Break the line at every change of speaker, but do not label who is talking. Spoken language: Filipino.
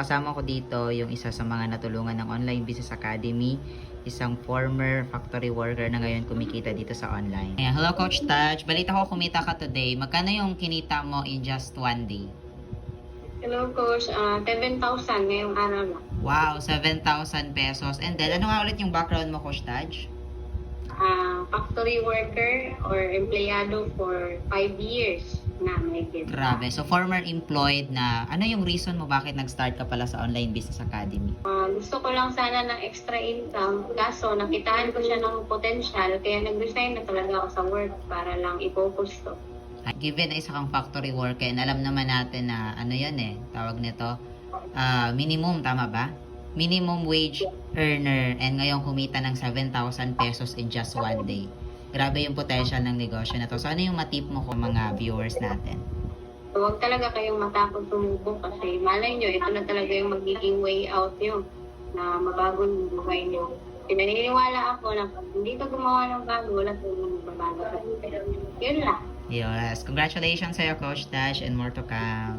kasama ko dito yung isa sa mga natulungan ng Online Business Academy, isang former factory worker na ngayon kumikita dito sa online. Ayan, hello Coach Taj, balita ko kumita ka today. Magkano yung kinita mo in just one day?
Hello, Coach. 7,000 ngayong araw lang.
Wow, 7,000 pesos. And then, ano nga ulit yung background mo, Coach Taj?
Factory worker or empleyado for 5 years na may get.
Grabe. So, former employed na, ano yung reason mo bakit nag-start ka pala sa Online Business Academy?
Gusto ko lang sana ng extra income, kaso nakitaan ko siya ng potential, kaya nag-resign na talaga ako sa work para lang i-focus to.
Given na isa kang factory worker, and alam naman natin na ano yun tawag nito, minimum, tama ba? Minimum wage earner, and ngayon kumita ng 7,000 pesos in just one day. Grabe yung potential ng negosyo na to. So ano yung matip mo kung mga viewers natin?
So, huwag talaga kayong matakot tumubok kasi malay nyo, ito na talaga yung magiging way out nyo na mabago yung buhay nyo. Pinaniniwala ako na pag hindi ka gumawa ng bago, wala tayong magbabago. Yun lang.
Yes, congratulations sa'yo Coach Dash, and more to come.